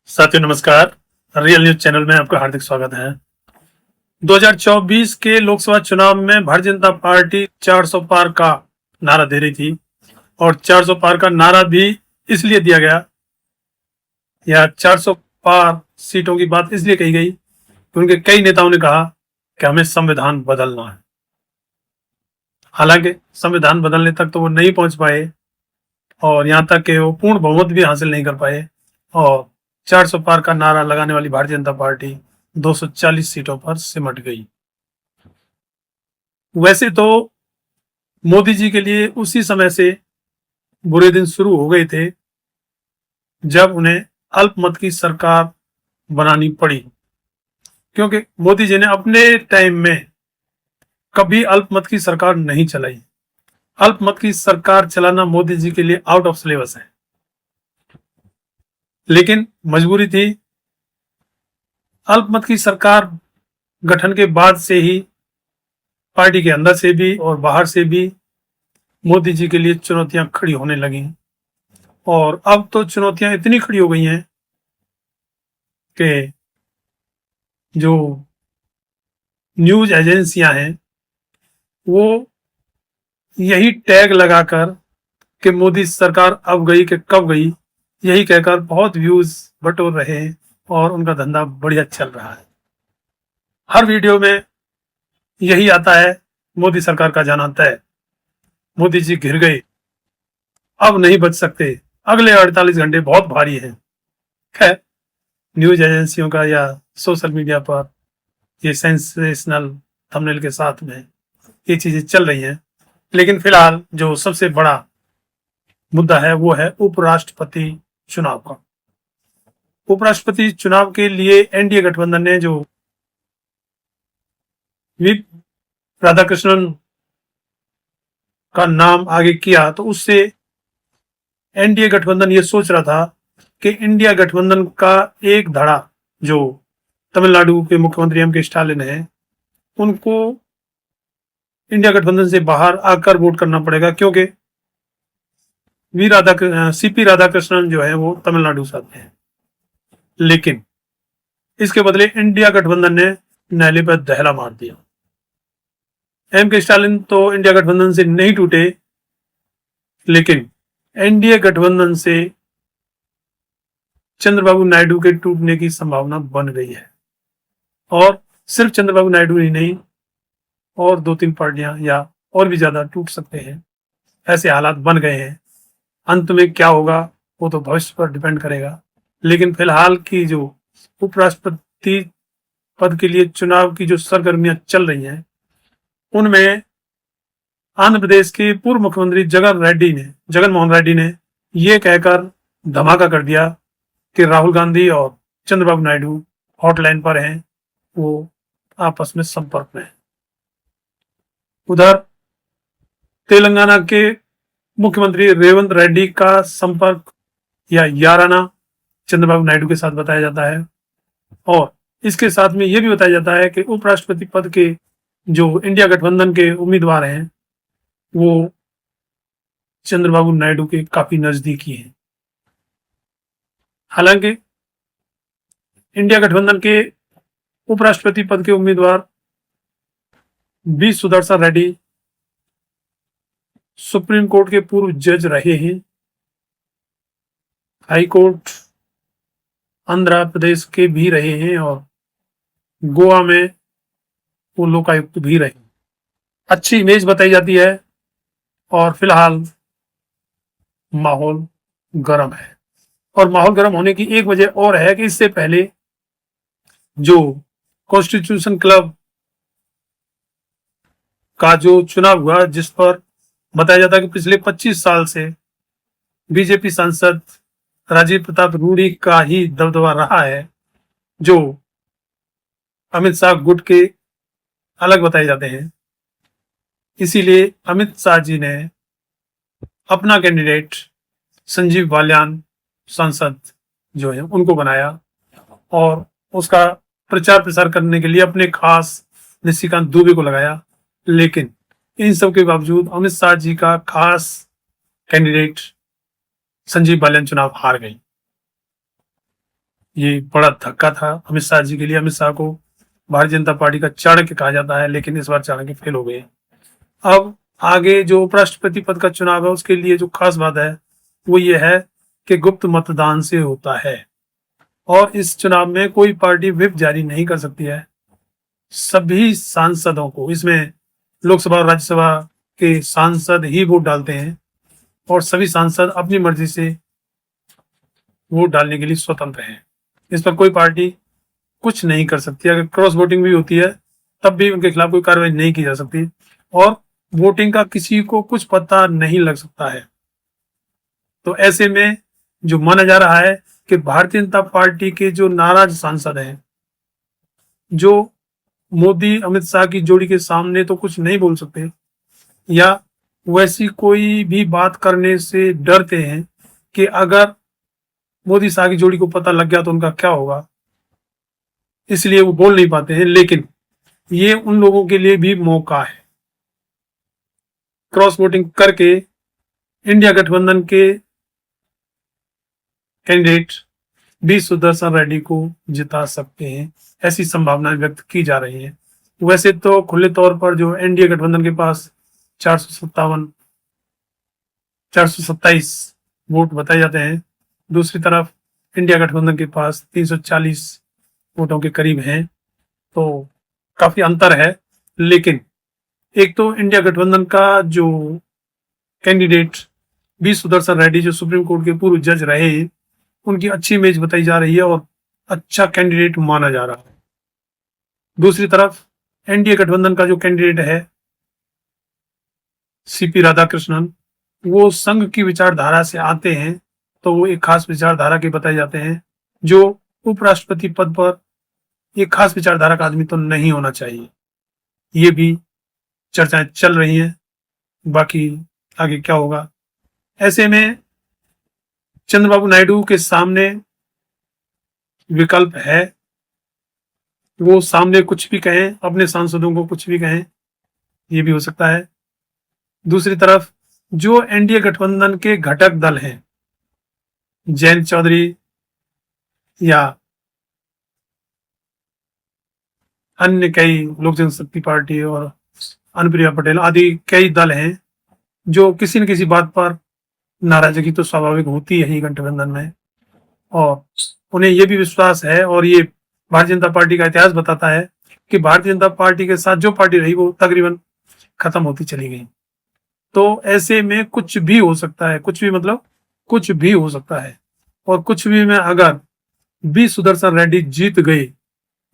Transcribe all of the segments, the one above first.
साथियों नमस्कार। Real news channel में आपका हार्दिक स्वागत है। 2024 के लोकसभा चुनाव में भारतीय जनता पार्टी 400 पार का नारा दे रही थी और 400 पार का नारा भी इसलिए दिया गया या 400 पार सीटों की बात इसलिए कही गई कि उनके कई नेताओं ने कहा कि हमें संविधान बदलना है। हालांकि संविधान बदलने तक तो वो नहीं पहुंच पाए और यहाँ तक कि वो पूर्ण बहुमत भी हासिल नहीं कर पाए और 400 पार का नारा लगाने वाली भारतीय जनता पार्टी 240 सीटों पर सिमट गई। वैसे तो मोदी जी के लिए उसी समय से बुरे दिन शुरू हो गए थे जब उन्हें अल्पमत की सरकार बनानी पड़ी, क्योंकि मोदी जी ने अपने टाइम में कभी अल्पमत की सरकार नहीं चलाई। अल्पमत की सरकार चलाना मोदी जी के लिए आउट ऑफ सिलेबस है, लेकिन मजबूरी थी। अल्पमत की सरकार गठन के बाद से ही पार्टी के अंदर से भी और बाहर से भी मोदी जी के लिए चुनौतियां खड़ी होने लगी और अब तो चुनौतियां इतनी खड़ी हो गई हैं कि जो न्यूज एजेंसियां हैं वो यही टैग लगाकर कि मोदी सरकार अब गई कि कब गई, यही कहकर बहुत व्यूज बटोर रहे हैं और उनका धंधा बढ़िया चल रहा है। हर वीडियो में यही आता है, मोदी सरकार का जाना तय, मोदी जी घिर गए, अब नहीं बच सकते, अगले 48 घंटे बहुत भारी हैं। खैर, न्यूज एजेंसियों का या सोशल मीडिया पर ये सेंसेशनल थंबनेल के साथ में ये चीजें चल रही हैं, लेकिन फिलहाल जो सबसे बड़ा मुद्दा है वो है उपराष्ट्रपति चुनाव का। उपराष्ट्रपति चुनाव के लिए एनडीए गठबंधन ने जो वी राधाकृष्णन का नाम आगे किया, तो उससे एनडीए गठबंधन ये सोच रहा था कि इंडिया गठबंधन का एक धड़ा जो तमिलनाडु के मुख्यमंत्री एम के स्टालिन है उनको इंडिया गठबंधन से बाहर आकर वोट करना पड़ेगा, क्योंकि सीपी राधाकृष्णन जो है वो तमिलनाडु से आते हैं। लेकिन इसके बदले इंडिया गठबंधन ने नाले पर दहला मार दिया। एम के स्टालिन तो इंडिया गठबंधन से नहीं टूटे, लेकिन एनडीए गठबंधन से चंद्रबाबू नायडू के टूटने की संभावना बन गई है और सिर्फ चंद्रबाबू नायडू ही नहीं और 2-3 पार्टियां या और भी ज्यादा टूट सकते हैं। ऐसे हालात बन गए हैं। अंत में क्या होगा वो तो भविष्य पर डिपेंड करेगा, लेकिन फिलहाल की जो उपराष्ट्रपति पद के लिए चुनाव की जो सरगर्मियां चल रही हैं उनमें आंध्र प्रदेश के पूर्व मुख्यमंत्री जगन मोहन रेड्डी ने यह कहकर धमाका कर दिया कि राहुल गांधी और चंद्रबाबू नायडू हॉटलाइन पर हैं, वो आपस में संपर्क में हैं। उधर तेलंगाना के मुख्यमंत्री रेवंत रेड्डी का संपर्क या याराना चंद्रबाबू नायडू के साथ बताया जाता है और इसके साथ में यह भी बताया जाता है कि उपराष्ट्रपति पद के जो इंडिया गठबंधन के उम्मीदवार हैं वो चंद्रबाबू नायडू के काफी नजदीकी हैं। हालांकि इंडिया गठबंधन के उपराष्ट्रपति पद के उम्मीदवार B Sudarshan Reddy Supreme Court के पूर्व जज रहे हैं, हाई कोर्ट आंध्र प्रदेश के भी रहे हैं और गोवा में वो लोकायुक्त भी रहे। अच्छी इमेज बताई जाती है और फिलहाल माहौल गर्म है और माहौल गर्म होने की एक वजह और है कि इससे पहले जो कॉन्स्टिट्यूशन क्लब का जो चुनाव हुआ जिस पर बताया जाता है कि पिछले 25 साल से बीजेपी सांसद राजीव प्रताप रूडी का ही दबदबा रहा है, जो अमित शाह गुट के अलग बताए जाते हैं। इसीलिए अमित शाह जी ने अपना कैंडिडेट संजीव बालियान सांसद जो है उनको बनाया और उसका प्रचार प्रसार करने के लिए अपने खास निशिकांत दुबे को लगाया। लेकिन इन सब के बावजूद अमित शाह जी का खास कैंडिडेट संजीव बालियान चुनाव हार गई। ये बड़ा धक्का था अमित शाह जी के लिए। अमित शाह को भारतीय जनता पार्टी का चाणक्य कहा जाता है, लेकिन इस बार चाणक्य फेल हो गए। अब आगे जो उपराष्ट्रपति पद का चुनाव है उसके लिए जो खास बात है वो ये है कि गुप्त मतदान से होता है और इस चुनाव में कोई पार्टी व्हिप जारी नहीं कर सकती है। सभी सांसदों को, इसमें लोकसभा और राज्यसभा के सांसद ही वोट डालते हैं और सभी सांसद अपनी मर्जी से वोट डालने के लिए स्वतंत्र हैं। इस पर कोई पार्टी कुछ नहीं कर सकती। अगर क्रॉस वोटिंग भी होती है तब भी उनके खिलाफ कोई कार्रवाई नहीं की जा सकती और वोटिंग का किसी को कुछ पता नहीं लग सकता है। तो ऐसे में जो माना जा रहा है कि भारतीय जनता पार्टी के जो नाराज सांसद हैं, जो मोदी अमित शाह की जोड़ी के सामने तो कुछ नहीं बोल सकते या वैसी कोई भी बात करने से डरते हैं कि अगर मोदी शाह की जोड़ी को पता लग गया तो उनका क्या होगा, इसलिए वो बोल नहीं पाते हैं। लेकिन ये उन लोगों के लिए भी मौका है क्रॉस वोटिंग करके इंडिया गठबंधन के कैंडिडेट बी सुदर्शन रेड्डी को जिता सकते हैं। ऐसी संभावनाएं व्यक्त की जा रही है। वैसे तो खुले तौर पर जो एनडीए गठबंधन के पास 427 वोट बताए जाते हैं, दूसरी तरफ इंडिया गठबंधन के पास 340 वोटों के करीब हैं, तो काफी अंतर है। लेकिन एक तो इंडिया गठबंधन का जो कैंडिडेट बी सुदर्शन रेड्डी, जो सुप्रीम कोर्ट के पूर्व जज रहे, उनकी अच्छी इमेज बताई जा रही है और अच्छा कैंडिडेट माना जा रहा है। दूसरी तरफ एनडीए गठबंधन का जो कैंडिडेट है सीपी राधाकृष्णन, वो संघ की विचारधारा से आते हैं, तो वो एक खास विचारधारा के बताए जाते हैं। जो उपराष्ट्रपति पद पर एक खास विचारधारा का आदमी तो नहीं होना चाहिए। ये भी चर्चाएं चल रही हैं, बाकी आगे क्या होगा। ऐसे में चंद्रबाबू नायडू के सामने विकल्प है, वो सामने कुछ भी कहें, अपने सांसदों को कुछ भी कहें, ये भी हो सकता है। दूसरी तरफ जो एनडीए गठबंधन के घटक दल हैं, जयंत चौधरी या अन्य कई लोक जनशक्ति पार्टी और अनुप्रिया पटेल आदि कई दल हैं, जो किसी न किसी बात पर नाराजगी तो स्वाभाविक होती है ही गठबंधन में, और उन्हें यह भी विश्वास है और ये भारतीय जनता पार्टी का इतिहास बताता है कि भारतीय जनता पार्टी के साथ जो पार्टी रही वो तकरीबन खत्म होती चली गई। तो ऐसे में कुछ भी हो सकता है, कुछ भी मतलब कुछ भी हो सकता है। और कुछ भी में अगर बी सुदर्शन रेड्डी जीत गए,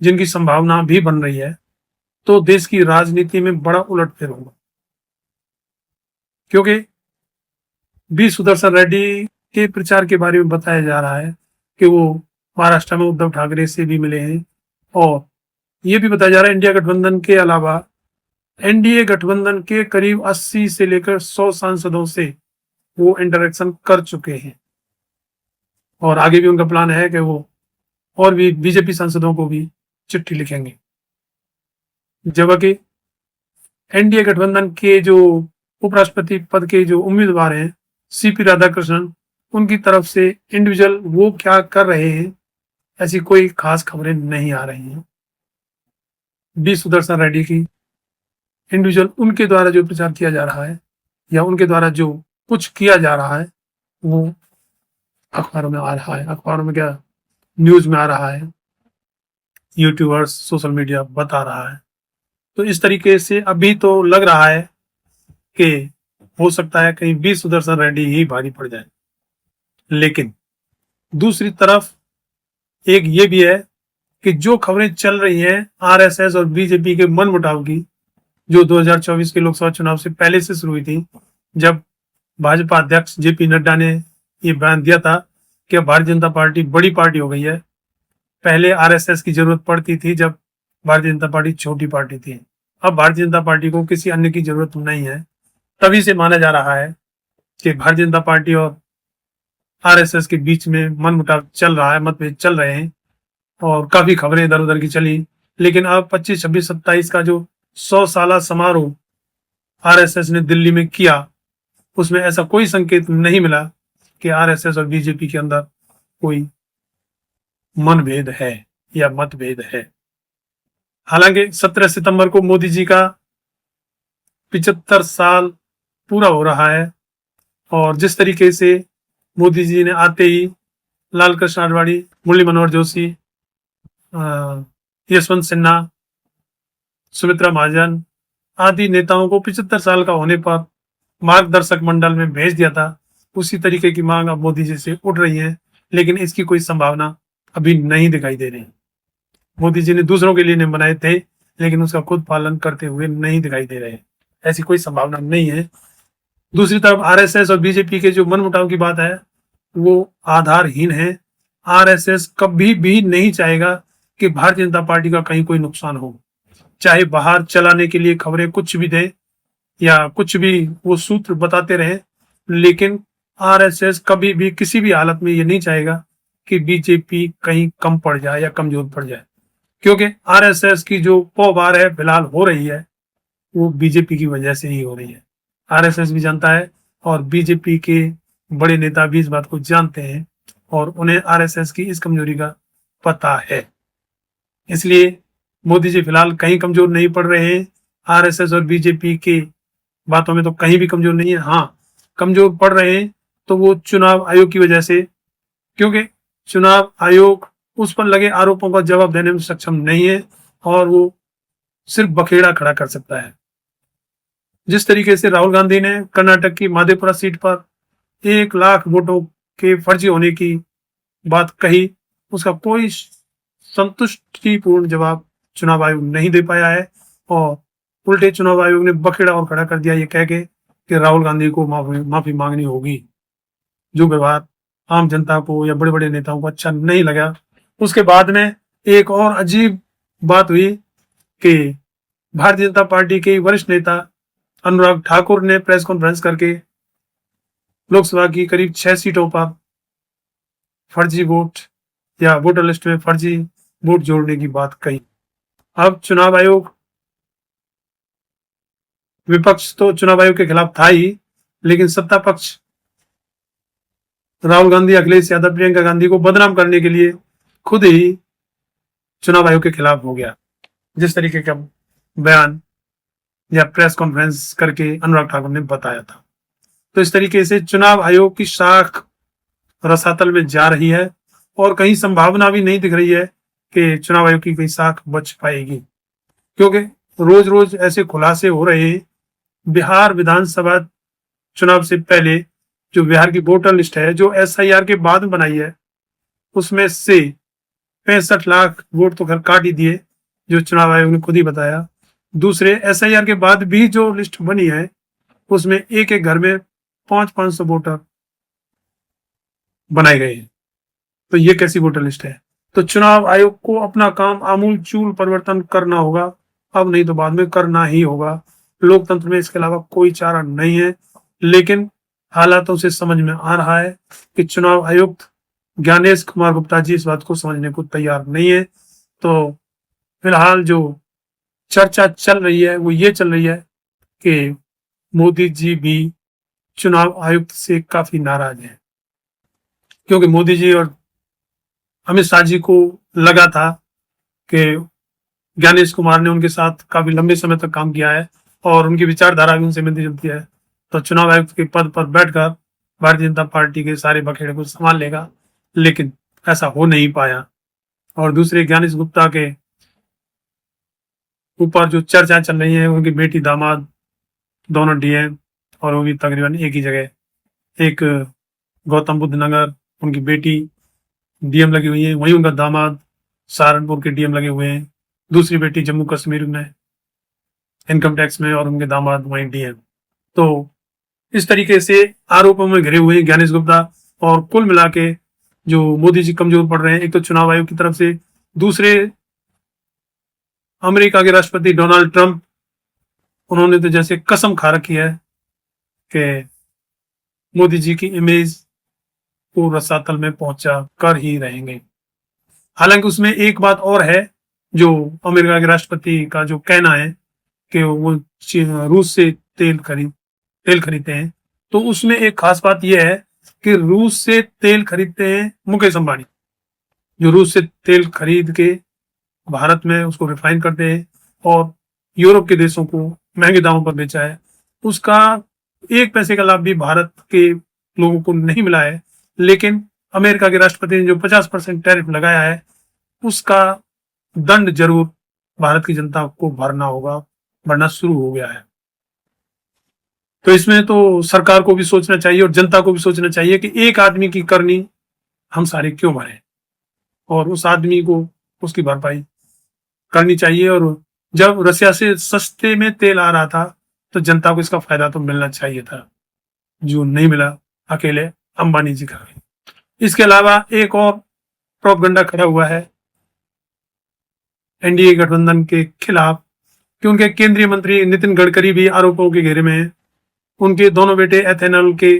जिनकी संभावना भी बन रही है, तो देश की राजनीति में बड़ा उलटफेर होगा। क्योंकि बी सुदर्शन रेड्डी के प्रचार के बारे में बताया जा रहा है कि वो महाराष्ट्र में उद्धव ठाकरे से भी मिले हैं और ये भी बताया जा रहा है इंडिया गठबंधन के अलावा एनडीए गठबंधन के करीब 80 से लेकर 100 सांसदों से वो इंटरेक्शन कर चुके हैं और आगे भी उनका प्लान है कि वो और भी बीजेपी सांसदों को भी चिट्ठी लिखेंगे। जबकि एनडीए गठबंधन के जो उपराष्ट्रपति पद के जो उम्मीदवार हैं सीपी राधाकृष्णन, उनकी तरफ से इंडिविजुअल वो क्या कर रहे हैं ऐसी कोई खास खबरें नहीं आ रही हैं। बी सुदर्शन रेड्डी की इंडिविजुअल उनके द्वारा जो प्रचार किया जा रहा है या उनके द्वारा जो कुछ किया जा रहा है वो अखबारों में आ रहा है, अखबारों में क्या न्यूज में आ रहा है, यूट्यूबर्स सोशल मीडिया बता रहा है। तो इस तरीके से अभी तो लग रहा है कि हो सकता है कहीं बी सुदर्शन रेड्डी ही भारी पड़ जाए। लेकिन दूसरी तरफ एक ये भी है कि जो खबरें चल रही हैं आरएसएस और बीजेपी के मनमुटाव की, जो 2024 के लोकसभा चुनाव से पहले से शुरू हुई थी, जब भाजपा अध्यक्ष जेपी नड्डा ने ये बयान दिया था कि भारतीय जनता पार्टी बड़ी पार्टी हो गई है। पहले आरएसएस की जरूरत पड़ती थी जब भारतीय जनता पार्टी छोटी पार्टी थी, अब भारतीय जनता पार्टी को किसी अन्य की जरूरत नहीं है। तभी से माना जा रहा है कि भारतीय जनता पार्टी और आरएसएस के बीच में मनमुटाव चल रहा है, मतभेद चल रहे हैं और काफी खबरें इधर उधर की चली। लेकिन अब 25, 26, 27 का जो 100 साला समारोह आरएसएस ने दिल्ली में किया, उसमें ऐसा कोई संकेत नहीं मिला कि आरएसएस और बीजेपी के अंदर कोई मनभेद है या मतभेद है। हालांकि 17 सितंबर को मोदी जी का 75 साल पूरा हो रहा है और जिस तरीके से मोदी जी ने आते ही लाल कृष्ण आडवाणी, मुरली मनोहर जोशी, यशवंत सिन्हा, सुमित्रा महाजन आदि नेताओं को 75 साल का होने पर मार्गदर्शक मंडल में भेज दिया था, उसी तरीके की मांग अब मोदी जी से उठ रही है, लेकिन इसकी कोई संभावना अभी नहीं दिखाई दे रही। मोदी जी ने दूसरों के लिए नहीं बनाए थे, लेकिन उसका खुद पालन करते हुए नहीं दिखाई दे रहे, ऐसी कोई संभावना नहीं है। दूसरी तरफ आरएसएस और बीजेपी के जो मनमुटाव की बात है वो आधारहीन है। आरएसएस कभी भी नहीं चाहेगा कि भारतीय जनता पार्टी का कहीं कोई नुकसान हो, चाहे बाहर चलाने के लिए खबरें कुछ भी दे या कुछ भी वो सूत्र बताते रहे, लेकिन आरएसएस कभी भी किसी भी हालत में ये नहीं चाहेगा कि बीजेपी कहीं कम पड़ जाए या कमजोर पड़ जाए, क्योंकि आरएसएस की जो पौबार है फिलहाल हो रही है वो बीजेपी की वजह से ही हो रही है। आरएसएस भी जानता है और बीजेपी के बड़े नेता भी इस बात को जानते हैं और उन्हें आरएसएस की इस कमजोरी का पता है। इसलिए मोदी जी फिलहाल कहीं कमजोर नहीं पड़ रहे हैं। आरएसएस और बीजेपी के बातों में तो कहीं भी कमजोर नहीं है। हाँ, कमजोर पड़ रहे हैं तो वो चुनाव आयोग की वजह से, क्योंकि चुनाव आयोग उस पर लगे आरोपों का जवाब देने में सक्षम नहीं है और वो सिर्फ बखेड़ा खड़ा कर सकता है। जिस तरीके से राहुल गांधी ने कर्नाटक की माधेपुरा सीट पर 1 लाख वोटों के फर्जी होने की बात कही, उसका कोई संतुष्टिपूर्ण जवाब चुनाव आयोग नहीं दे पाया है और उल्टे चुनाव आयोग ने बखेड़ा और खड़ा कर दिया ये कह के कि राहुल गांधी को माफी मांगनी होगी। जो व्यवहार आम जनता को या बड़े बड़े नेताओं को अच्छा नहीं लगा। उसके बाद में एक और अजीब बात हुई कि भारतीय जनता पार्टी के वरिष्ठ नेता अनुराग ठाकुर ने प्रेस कॉन्फ्रेंस करके लोकसभा की करीब 6 सीटों पर फर्जी वोट या वोटर लिस्ट में फर्जी वोट जोड़ने की बात कही। अब चुनाव आयोग, विपक्ष तो चुनाव आयोग के खिलाफ था ही, लेकिन सत्ता पक्ष राहुल गांधी, अखिलेश यादव, प्रियंका गांधी को बदनाम करने के लिए खुद ही चुनाव आयोग के खिलाफ हो गया। जिस तरीके का बयान या प्रेस कॉन्फ्रेंस करके अनुराग ठाकुर ने बताया था, तो इस तरीके से चुनाव आयोग की शाख रसातल में जा रही है और कहीं संभावना भी नहीं दिख रही है कि चुनाव आयोग की कोई शाख बच पाएगी, क्योंकि रोज रोज ऐसे खुलासे हो रहे हैं। बिहार विधानसभा चुनाव से पहले जो बिहार की वोटर लिस्ट है जो एसआईआर के बाद बनाई है, उसमें से 65 लाख वोट तो घर काट ही दिए, जो चुनाव आयोग ने खुद ही बताया। दूसरे एसआईआर के बाद भी जो लिस्ट बनी है उसमें एक एक घर में 500-500 वोटर बनाए गए हैं। तो ये कैसी वोटर लिस्ट है? तो चुनाव आयोग को अपना काम आमूल चूल परिवर्तन करना होगा, अब नहीं तो बाद में करना ही होगा। लोकतंत्र में इसके अलावा कोई चारा नहीं है, लेकिन हालातों से समझ में आ रहा है कि चुनाव आयुक्त ज्ञानेश कुमार गुप्ता जी इस बात को समझने को तैयार नहीं है। तो फिलहाल जो चर्चा चल रही है वो ये चल रही है कि मोदी जी भी चुनाव आयुक्त से काफी नाराज हैं, क्योंकि मोदी जी और अमित शाह जी को लगा था कि ज्ञानेश कुमार ने उनके साथ काफी लंबे समय तक काम किया है और उनकी विचारधारा भी उनसे मिलती जुलती है, तो चुनाव आयुक्त के पद पर बैठकर भारतीय जनता पार्टी के सारे बखेड़े को संभाल लेगा, लेकिन ऐसा हो नहीं पाया। और दूसरे ज्ञानेश गुप्ता के ऊपर जो चर्चा चल रही है, उनकी बेटी दामाद दोनों डीएम और वो भी तकरीबन एक ही जगह, एक गौतम बुद्ध नगर उनकी बेटी डीएम लगी हुई है, वहीं उनका दामाद सहारनपुर के डीएम लगे हुए हैं, दूसरी बेटी जम्मू कश्मीर में इनकम टैक्स में और उनके दामाद वहीं डीएम। तो इस तरीके से आरोपों में घिरे हुए हैं ज्ञानेश गुप्ता, और कुल मिला के जो मोदी जी कमजोर पड़ रहे हैं, एक तो चुनाव आयोग की तरफ से, दूसरे अमेरिका के राष्ट्रपति डोनाल्ड ट्रंप, उन्होंने तो जैसे कसम खा रखी है कि मोदी जी की इमेज को रसातल में पहुंचा कर ही रहेंगे। हालांकि उसमें एक बात और है, जो अमेरिका के राष्ट्रपति का जो कहना है कि वो रूस से तेल खरीदते हैं, तो उसमें एक खास बात यह है कि रूस से तेल खरीदते हैं मुकेश अंबानी। जो रूस से तेल खरीद के भारत में उसको रिफाइन करते हैं और यूरोप के देशों को महंगे दामों पर बेचा है, उसका 1 पैसे का लाभ भी भारत के लोगों को नहीं मिला है। लेकिन अमेरिका के राष्ट्रपति ने जो 50% टैरिफ लगाया है, उसका दंड जरूर भारत की जनता को भरना शुरू हो गया है। तो इसमें तो सरकार को भी सोचना चाहिए और जनता को भी सोचना चाहिए कि एक आदमी की करनी हम सारे क्यों भरें, और उस आदमी को उसकी भरपाई करनी चाहिए। और जब रसिया से सस्ते में तेल आ रहा था तो जनता को इसका फायदा तो मिलना चाहिए था, जो नहीं मिला अकेले अंबानी जी का। इसके अलावा एक और प्रोपगंडा खड़ा हुआ है एनडीए गठबंधन के खिलाफ कि उनके केंद्रीय मंत्री नितिन गडकरी भी आरोपों के घेरे में हैं। उनके दोनों बेटे एथेनॉल के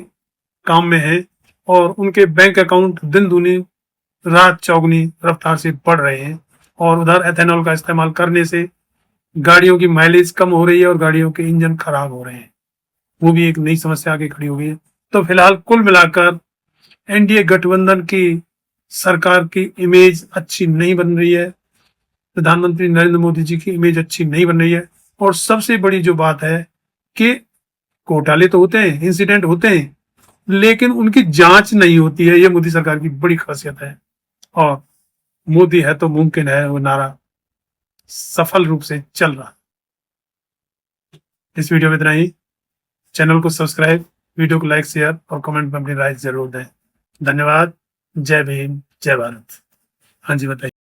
काम में हैं और उनके बैंक अकाउंट दिन दूनी रात चौगुनी रफ्तार से बढ़ रहे हैं, और उधर एथेनॉल का इस्तेमाल करने से गाड़ियों की माइलेज कम हो रही है और गाड़ियों के इंजन खराब हो रहे हैं। वो भी एक नई समस्या आगे खड़ी हो गई है। तो फिलहाल कुल मिलाकर एनडीए गठबंधन की सरकार की इमेज अच्छी नहीं बन रही है, प्रधानमंत्री नरेंद्र मोदी जी की इमेज अच्छी नहीं बन रही है। और सबसे बड़ी जो बात है कि घोटाले तो होते हैं, इंसिडेंट होते हैं, लेकिन उनकी जांच नहीं होती है। ये मोदी सरकार की बड़ी खासियत है, और मोदी है तो मुमकिन है वो नारा सफल रूप से चल रहा। इस वीडियो में इतना ही। चैनल को सब्सक्राइब, वीडियो को लाइक, शेयर और कमेंट में अपनी राय जरूर दें। धन्यवाद। जय भीम, जय भारत। हाँ जी, बताइए।